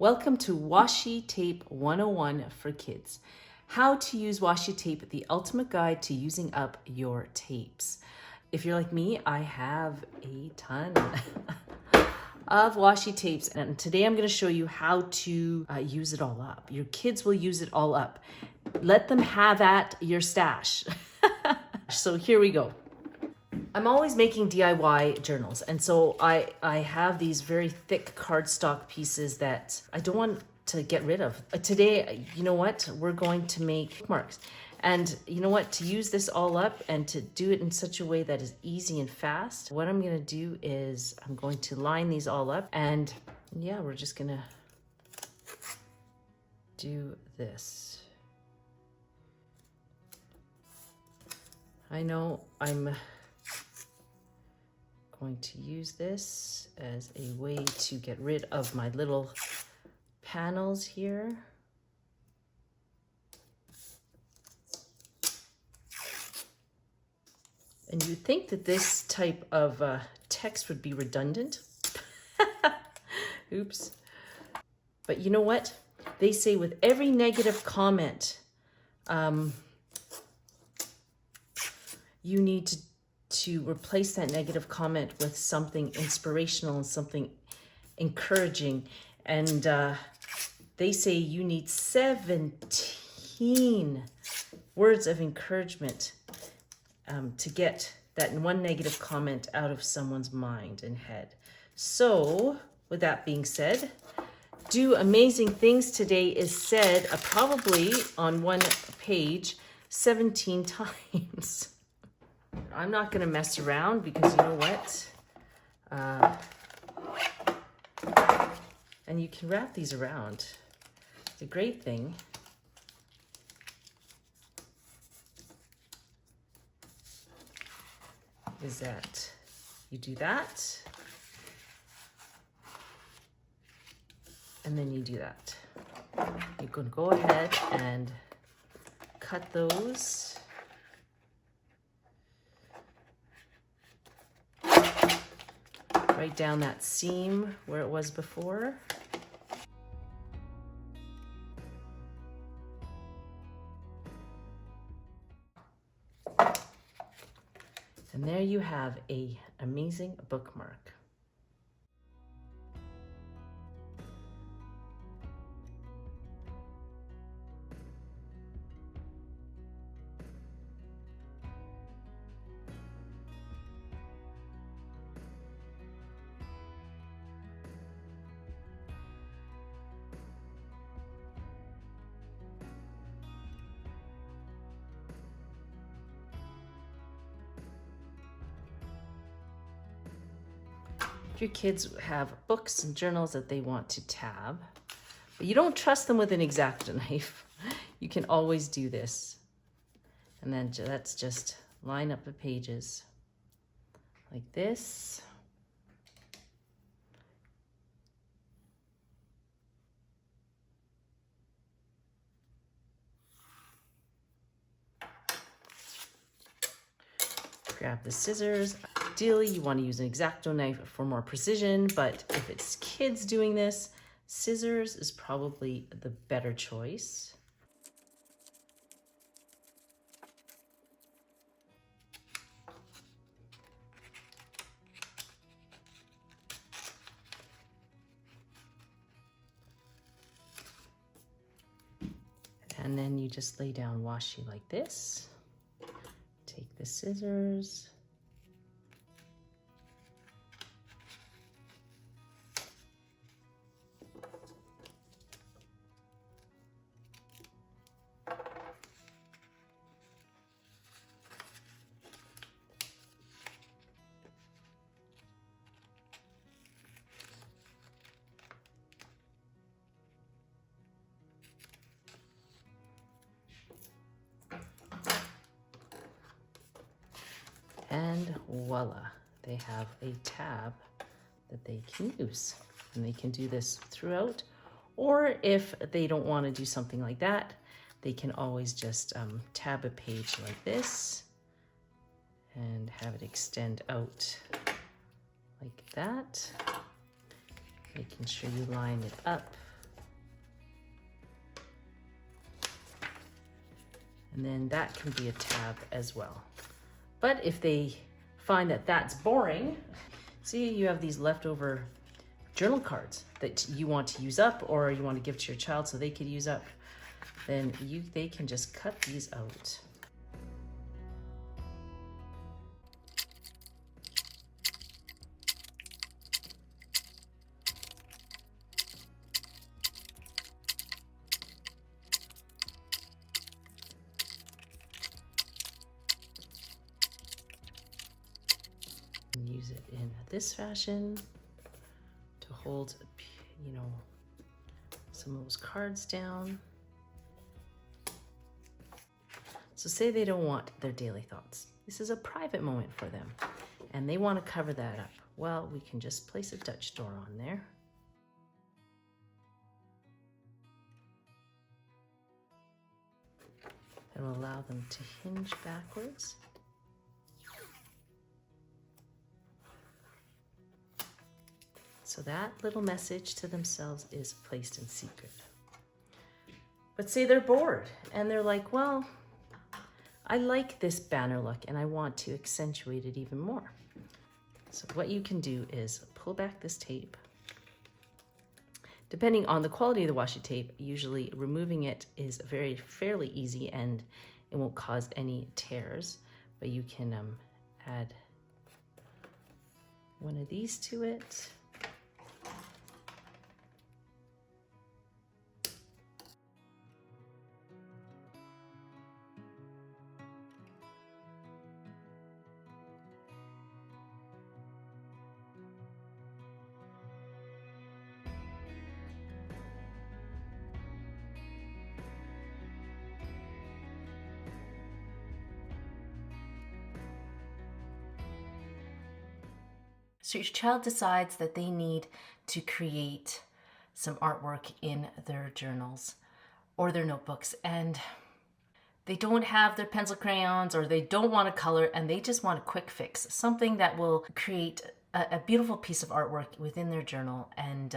Welcome to Washi Tape 101 for Kids. How to use washi tape, the ultimate guide to using up your tapes. If you're like me, I have a ton of washi tapes, and today I'm going to show you how to use it all up. Your kids will use it all up. Let them have at your stash. So here we go. I'm always making DIY journals, and so I have these very thick cardstock pieces that I don't want to get rid of. Today, you know what? We're going to make bookmarks. And you know what? To use this all up and to do it in such a way that is easy and fast, what I'm going to do is I'm going to line these all up, and yeah, we're just going to do this. I know I'm going to use this as a way to get rid of my little panels here. And you'd think that this type of text would be redundant. Oops. But you know what? They say with every negative comment, you need to replace that negative comment with something inspirational and something encouraging. And they say you need 17 words of encouragement to get that one negative comment out of someone's mind and head. So with that being said, do amazing things today is said probably on one page 17 times. I'm not going to mess around because you know what? And you can wrap these around. It's a great thing. Is that you do that, and then you do that. You can go ahead and cut those. Right down that seam where it was before. And there you have an amazing bookmark. If your kids have books and journals that they want to tab, but you don't trust them with an X-Acto knife, you can always do this. And then let's just line up the pages like this. Grab the scissors. Ideally, you want to use an X-Acto knife for more precision, but if it's kids doing this, scissors is probably the better choice. And then you just lay down washi like this. Take the scissors. And voila, they have a tab that they can use. And they can do this throughout. Or if they don't want to do something like that, they can always just tab a page like this and have it extend out like that. Making sure you line it up And then that can be a tab as well. But if they find that that's boring, see, you have these leftover journal cards that you want to use up, or you want to give to your child so they could use up, then they can just cut these out. And use it in this fashion to hold, you know, some of those cards down. So say they don't want their daily thoughts. This is a private moment for them, and they want to cover that up. Well, we can just place a Dutch door on there. That will allow them to hinge backwards. So that little message to themselves is placed in secret. But say they're bored and they're like, well, I like this banner look and I want to accentuate it even more. So what you can do is pull back this tape. Depending on the quality of the washi tape, usually removing it is fairly easy and it won't cause any tears, but you can add one of these to it. So your child decides that they need to create some artwork in their journals or their notebooks, and they don't have their pencil crayons, or they don't want to color, and they just want a quick fix, something that will create a beautiful piece of artwork within their journal and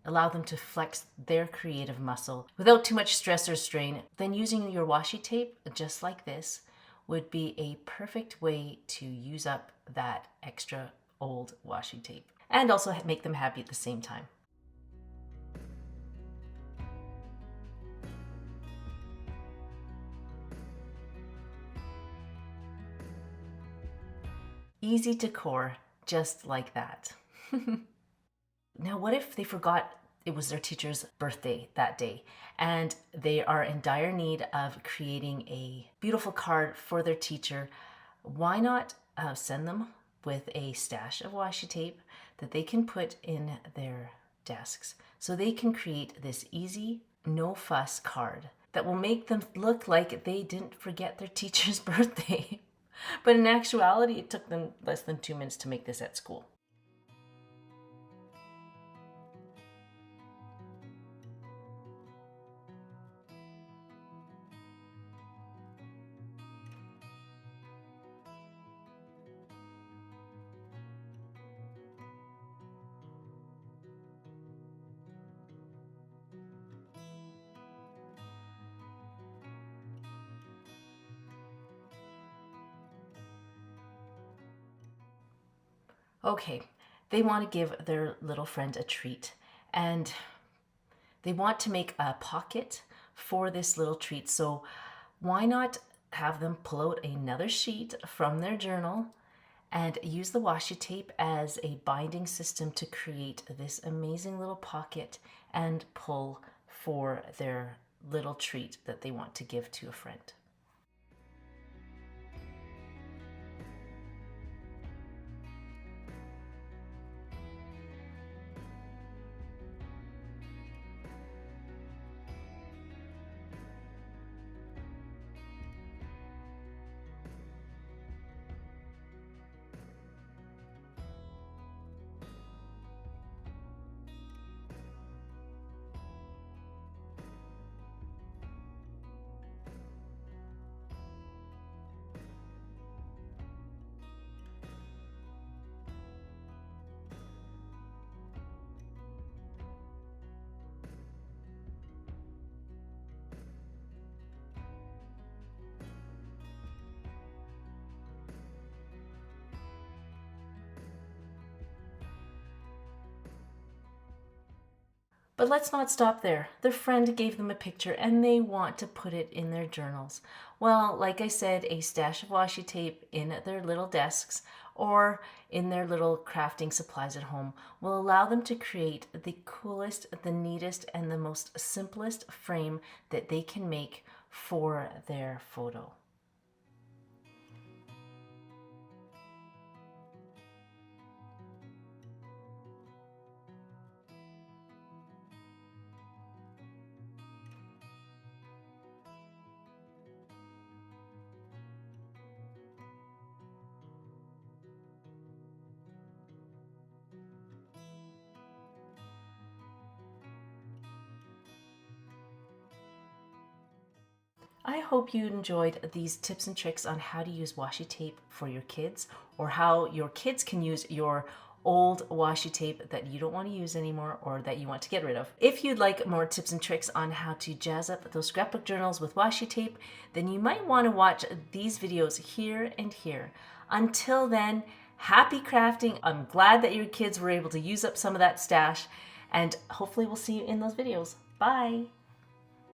allow them to flex their creative muscle without too much stress or strain. Then using your washi tape, just like this, would be a perfect way to use up that extra old washi tape and also make them happy at the same time. Easy decor, just like that. Now, what if they forgot it was their teacher's birthday that day and they are in dire need of creating a beautiful card for their teacher? Why not send them with a stash of washi tape that they can put in their desks so they can create this easy, no fuss card that will make them look like they didn't forget their teacher's birthday. But in actuality, it took them less than 2 minutes to make this at school. Okay, they want to give their little friend a treat, and they want to make a pocket for this little treat. So why not have them pull out another sheet from their journal and use the washi tape as a binding system to create this amazing little pocket and pull for their little treat that they want to give to a friend. But let's not stop there. Their friend gave them a picture and they want to put it in their journals. Well, like I said, a stash of washi tape in their little desks or in their little crafting supplies at home will allow them to create the coolest, the neatest, and the most simplest frame that they can make for their photo. I hope you enjoyed these tips and tricks on how to use washi tape for your kids, or how your kids can use your old washi tape that you don't want to use anymore or that you want to get rid of. If you'd like more tips and tricks on how to jazz up those scrapbook journals with washi tape, then you might want to watch these videos here and here. Until then, happy crafting. I'm glad that your kids were able to use up some of that stash, and hopefully we'll see you in those videos. Bye.